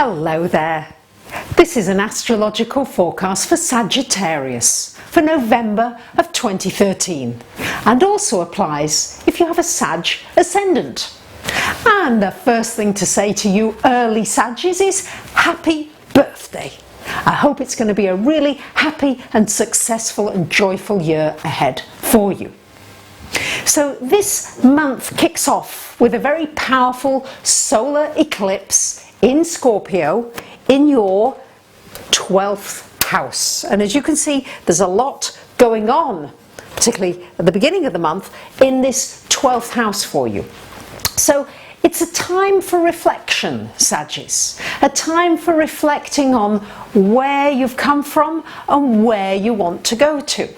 Hello there. This is an astrological forecast for Sagittarius for November of 2013 and also applies if you have a Sag ascendant. And the first thing to say to you early Saggies is happy birthday. I hope it's going to be a really happy and successful and joyful year ahead for you. So this month kicks off with a very powerful solar eclipse in Scorpio in your 12th house. And as you can see, there's a lot going on, particularly at the beginning of the month, in this 12th house for you. So it's a time for reflection, Sagittarius, a time for reflecting on where you've come from and where you want to go to.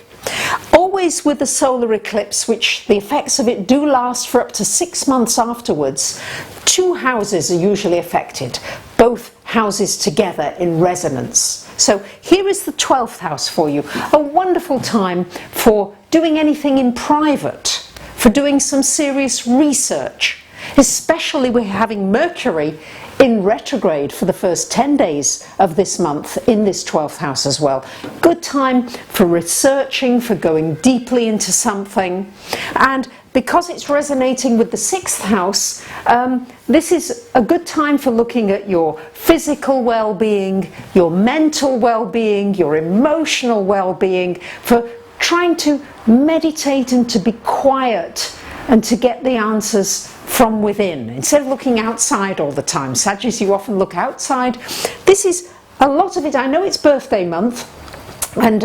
Always with the solar eclipse, which the effects of it do last for up to 6 months afterwards, two houses are usually affected, both houses together in resonance. So here is the 12th house for you, a wonderful time for doing anything in private, for doing some serious research, especially we're having Mercury in retrograde for the first 10 days of this month in this 12th house as well. Good time for researching, for going deeply into something. And because it's resonating with the 6th house, this is a good time for looking at your physical well-being, your mental well-being, your emotional well-being, for trying to meditate and to be quiet and to get the answers from within instead of looking outside all the time. Sagittarius, you often look outside. This is a lot of it. I know it's birthday month, and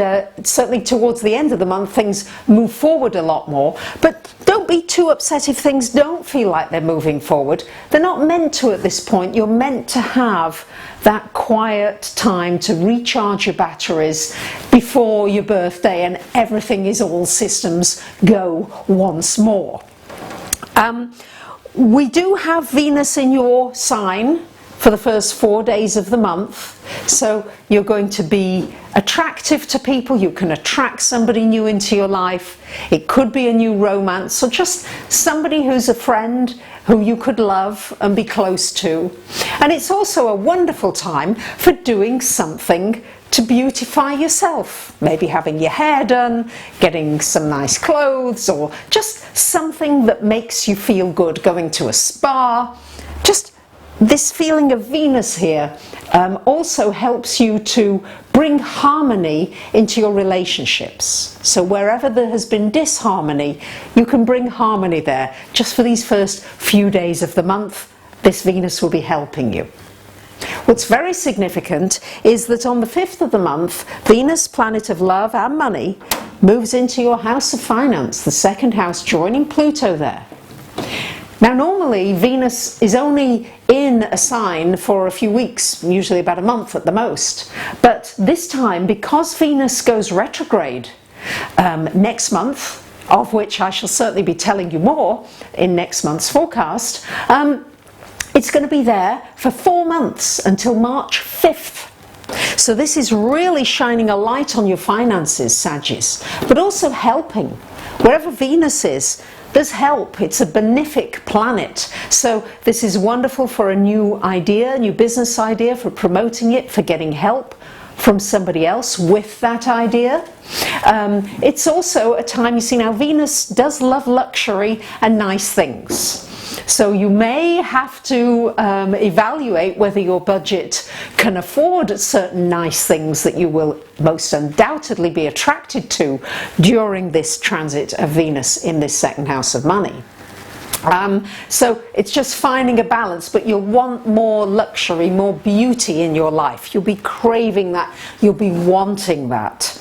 certainly towards the end of the month things move forward a lot more, but don't be too upset if things don't feel like they're moving forward. They're not meant to at this point. You're meant to have that quiet time to recharge your batteries before your birthday and everything is all systems go once more. We do have Venus in your sign for the first 4 days of the month, so you're going to be attractive to people. You can attract somebody new into your life. It could be a new romance or just somebody who's a friend who you could love and be close to. And it's also a wonderful time for doing something to beautify yourself, maybe having your hair done, getting some nice clothes, or just something that makes you feel good, going to a spa. Just this feeling of Venus here also helps you to bring harmony into your relationships. So wherever there has been disharmony, you can bring harmony there. Just for these first few days of the month, this Venus will be helping you. What's very significant is that on the 5th of the month, Venus, planet of love and money, moves into your house of finance, the 2nd house, joining Pluto there. Now normally Venus is only in a sign for a few weeks, usually about a month at the most, but this time, because Venus goes retrograde next month, of which I shall certainly be telling you more in next month's forecast, it's going to be there for 4 months until March 5th. So this is really shining a light on your finances, Sagittarius, but also helping. Wherever Venus is, there's help. It's a benefic planet. So this is wonderful for a new idea, a new business idea, for promoting it, for getting help from somebody else with that idea. It's also a time, you see now, Venus does love luxury and nice things. So you may have to evaluate whether your budget can afford certain nice things that you will most undoubtedly be attracted to during this transit of Venus in this 2nd house of money. So it's just finding a balance, but you'll want more luxury, more beauty in your life. You'll be craving that, you'll be wanting that.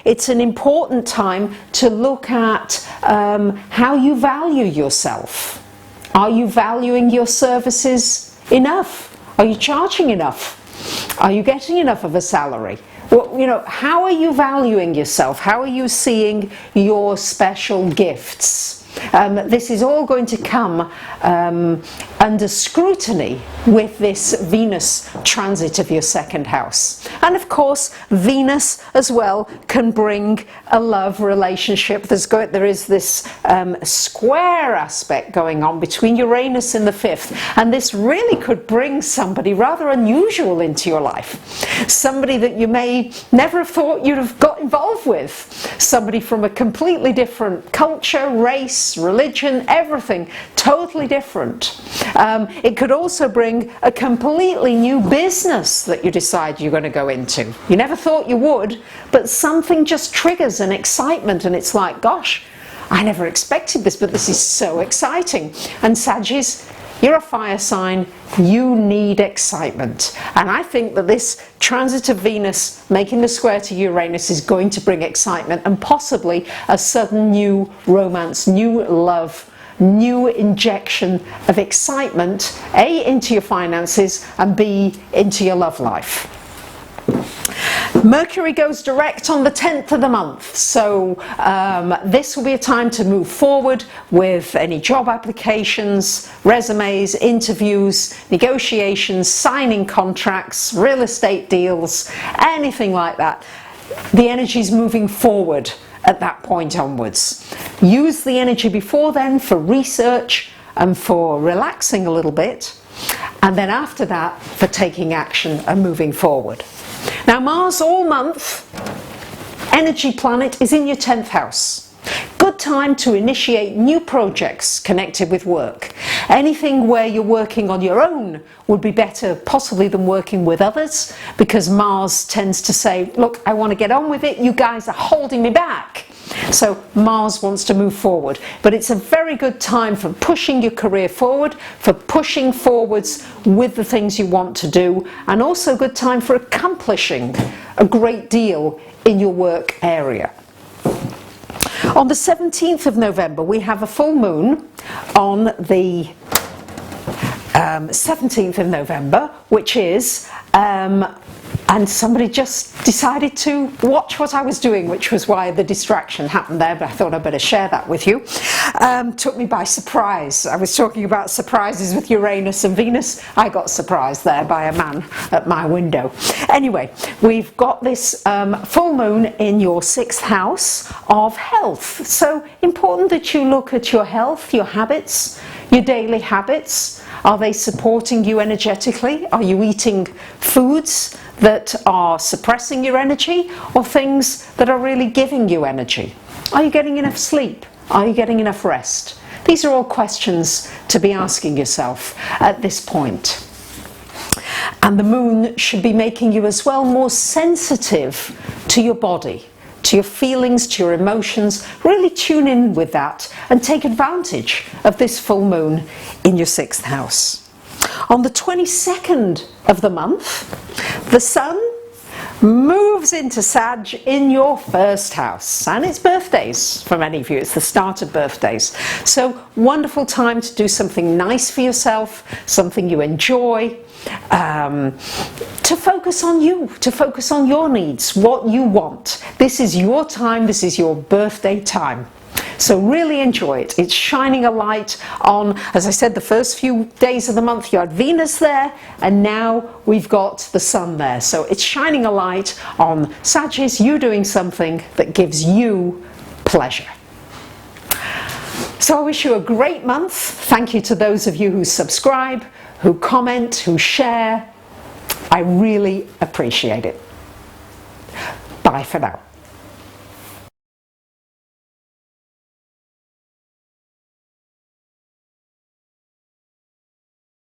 It's an important time to look at how you value yourself. Are you valuing your services enough? Are you charging enough? Are you getting enough of a salary? Well, you know, how are you valuing yourself? How are you seeing your special gifts? This is all going to come under scrutiny with this Venus transit of your second house. And of course, Venus as well can bring a love relationship. There is this square aspect going on between Uranus in the 5th, and this really could bring somebody rather unusual into your life. Somebody that you may never have thought you'd have got involved with. Somebody from a completely different culture, race, religion, everything totally different. It could also bring a completely new business that you decide you're going to go into. You never thought you would, but something just triggers an excitement, and it's like, gosh, I never expected this, but this is so exciting. And Sagittarius, you're a fire sign, you need excitement. And I think that this transit of Venus making the square to Uranus is going to bring excitement and possibly a sudden new romance, new love, new injection of excitement, A, into your finances, and B, into your love life. Mercury goes direct on the 10th of the month, so this will be a time to move forward with any job applications, resumes, interviews, negotiations, signing contracts, real estate deals, anything like that. The energy is moving forward at that point onwards. Use the energy before then for research and for relaxing a little bit, and then after that for taking action and moving forward. Now Mars all month, energy planet, is in your 10th house. Good time to initiate new projects connected with work. Anything where you're working on your own would be better possibly than working with others, because Mars tends to say, look, I want to get on with it, you guys are holding me back. So Mars wants to move forward, but it's a very good time for pushing your career forward, for pushing forwards with the things you want to do, and also a good time for accomplishing a great deal in your work area. On the 17th of November, we have a full moon on the 17th of November, which is and somebody just decided to watch what I was doing, which was why the distraction happened there, but I thought I'd better share that with you. Took me by surprise. I was talking about surprises with Uranus and Venus. I got surprised there by a man at my window. Anyway, we've got this full moon in your 6th house of health. So important that you look at your health, your habits, your daily habits. Are they supporting you energetically? Are you eating foods that are suppressing your energy, or things that are really giving you energy? Are you getting enough sleep? Are you getting enough rest? These are all questions to be asking yourself at this point. And the moon should be making you as well more sensitive to your body, to your feelings, to your emotions. Really tune in with that and take advantage of this full moon in your 6th house. On the 22nd of the month, the Sun moves into Sag in your 1st house, and it's birthdays for many of you. It's the start of birthdays, so wonderful time to do something nice for yourself, something you enjoy, to focus on you, to focus on your needs, what you want. This is your time, this is your birthday time. So really enjoy it. It's shining a light on, as I said, the first few days of the month you had Venus there, and now we've got the Sun there. So it's shining a light on Sagittarius, you doing something that gives you pleasure. So I wish you a great month. Thank you to those of you who subscribe, who comment, who share. I really appreciate it. Bye for now.